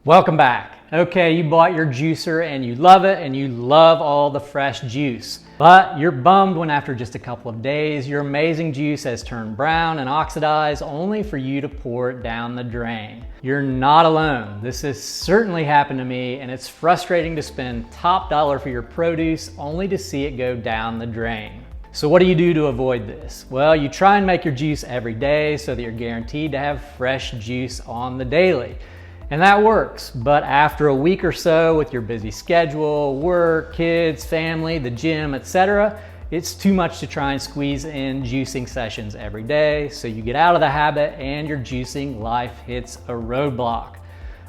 Welcome back. Okay, you bought your juicer and you love it and you love all the fresh juice. But you're bummed when after just a couple of days, your amazing juice has turned brown and oxidized only for you to pour it down the drain. You're not alone. This has certainly happened to me, and it's frustrating to spend top dollar for your produce only to see it go down the drain. So what do you do to avoid this? Well, you try and make your juice every day so that you're guaranteed to have fresh juice on the daily. And that works, but after a week or so with your busy schedule, work, kids, family, the gym, etc., it's too much to try and squeeze in juicing sessions every day, so you get out of the habit and your juicing life hits a roadblock.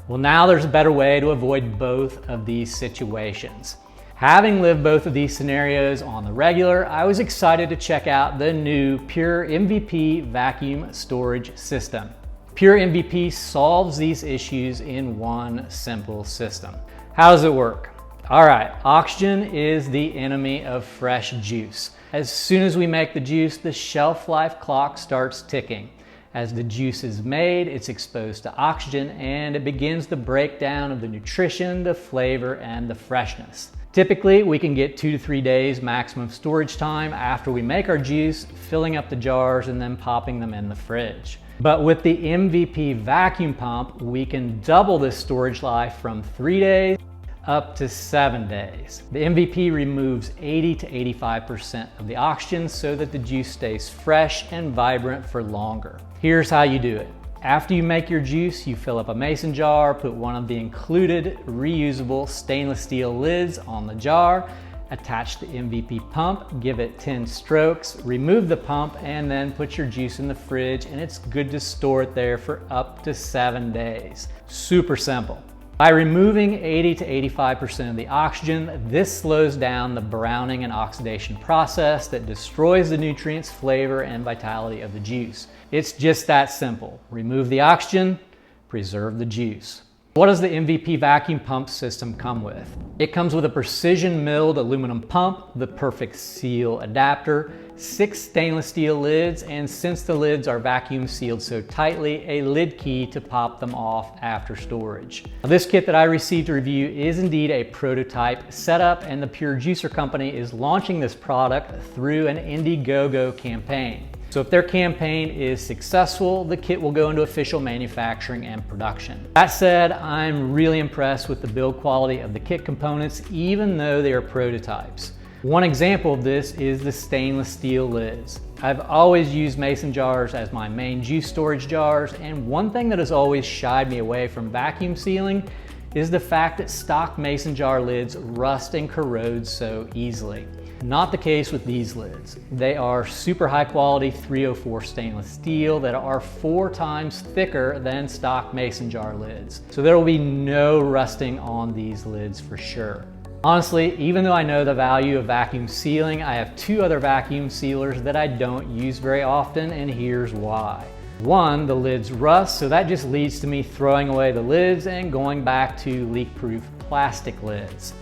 Well, now there's a better way to avoid both of these situations. Having lived both of these scenarios on the regular, I was excited to check out the new Pure MVP vacuum storage system. Pure MVP solves these issues in one simple system. How does it work? All right, oxygen is the enemy of fresh juice. As soon as we make the juice, the shelf life clock starts ticking. As the juice is made, it's exposed to oxygen and it begins the breakdown of the nutrition, the flavor, and the freshness. Typically, we can get 2 to 3 days maximum storage time after we make our juice, filling up the jars and then popping them in the fridge. But with the MVP vacuum pump, we can double this storage life from 3 days up to 7 days. The MVP removes 80 to 85% of the oxygen so that the juice stays fresh and vibrant for longer. Here's how you do it. After you make your juice, you fill up a mason jar, put one of the included reusable stainless steel lids on the jar, attach the MVP pump, give it 10 strokes, remove the pump, and then put your juice in the fridge, and it's good to store it there for up to 7 days. Super simple. By removing 80 to 85% of the oxygen, this slows down the browning and oxidation process that destroys the nutrients, flavor, and vitality of the juice. It's just that simple. Remove the oxygen, preserve the juice. What does the MVP vacuum pump system come with? It comes with a precision milled aluminum pump, the perfect seal adapter, 6 stainless steel lids, and since the lids are vacuum sealed so tightly, a lid key to pop them off after storage. Now, this kit that I received to review is indeed a prototype setup, and the Pure Juicer company is launching this product through an Indiegogo campaign. So if their campaign is successful, the kit will go into official manufacturing and production. That said, I'm really impressed with the build quality of the kit components, even though they are prototypes. One example of this is the stainless steel lids. I've always used mason jars as my main juice storage jars, and one thing that has always shied me away from vacuum sealing is the fact that stock mason jar lids rust and corrode so easily. Not the case with these lids. They are super high quality 304 stainless steel that are 4 times thicker than stock mason jar lids. So there will be no rusting on these lids for sure. Honestly, even though I know the value of vacuum sealing, I have 2 other vacuum sealers that I don't use very often, and here's why. 1, the lids rust, so that just leads to me throwing away the lids and going back to leak-proof plastic lids.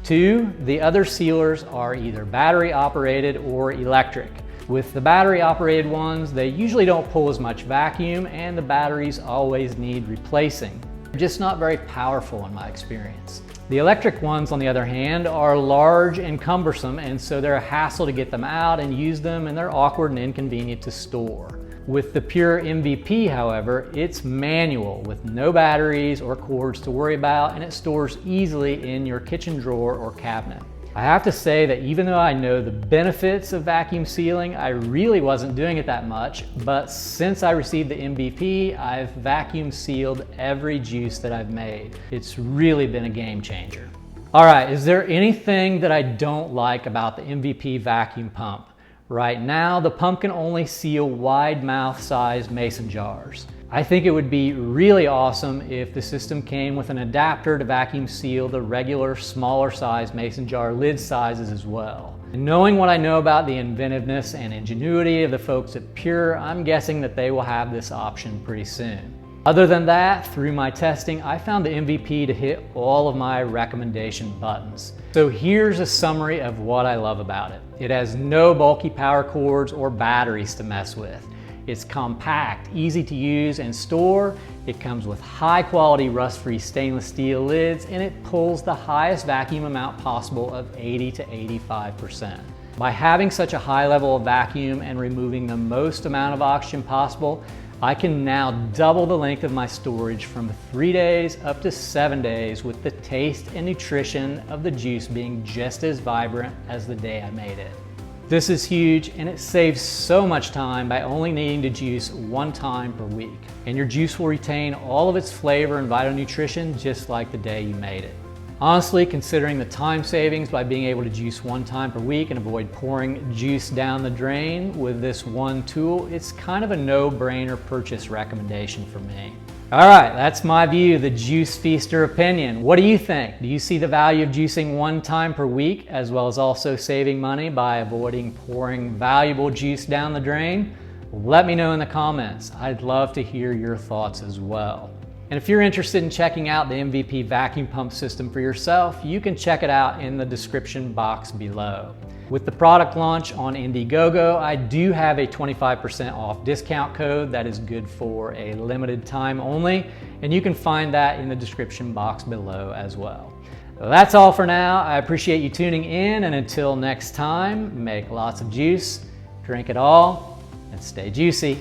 2, the other sealers are either battery operated or electric. With the battery operated ones, they usually don't pull as much vacuum and the batteries always need replacing. They're just not very powerful in my experience. The electric ones, on the other hand, are large and cumbersome, and so they're a hassle to get them out and use them, and they're awkward and inconvenient to store. With the Pure MVP, however, it's manual with no batteries or cords to worry about, and it stores easily in your kitchen drawer or cabinet. I have to say that even though I know the benefits of vacuum sealing, I really wasn't doing it that much, but since I received the MVP, I've vacuum sealed every juice that I've made. It's really been a game changer. All right, is there anything that I don't like about the MVP vacuum pump? Right now, the pump can only seal wide mouth sized mason jars. I think it would be really awesome if the system came with an adapter to vacuum seal the regular smaller size mason jar lid sizes as well. And knowing what I know about the inventiveness and ingenuity of the folks at Pure, I'm guessing that they will have this option pretty soon. Other than that, through my testing, I found the MVP to hit all of my recommendation buttons. So here's a summary of what I love about it. It has no bulky power cords or batteries to mess with. It's compact, easy to use and store. It comes with high quality rust-free stainless steel lids, and it pulls the highest vacuum amount possible of 80 to 85%. By having such a high level of vacuum and removing the most amount of oxygen possible, I can now double the length of my storage from 3 days up to 7 days, with the taste and nutrition of the juice being just as vibrant as the day I made it. This is huge, and it saves so much time by only needing to juice 1 time per week. And your juice will retain all of its flavor and vital nutrition just like the day you made it. Honestly, considering the time savings by being able to juice 1 time per week and avoid pouring juice down the drain with this one tool, it's kind of a no-brainer purchase recommendation for me. All right, that's my view, the Juice Feaster opinion. What do you think? Do you see the value of juicing 1 time per week, as well as also saving money by avoiding pouring valuable juice down the drain? Let me know in the comments. I'd love to hear your thoughts as well. And if you're interested in checking out the MVP vacuum pump system for yourself, you can check it out in the description box below. With the product launch on Indiegogo, I do have a 25% off discount code that is good for a limited time only, and you can find that in the description box below as well. That's all for now. I appreciate you tuning in, and until next time, make lots of juice, drink it all, and stay juicy.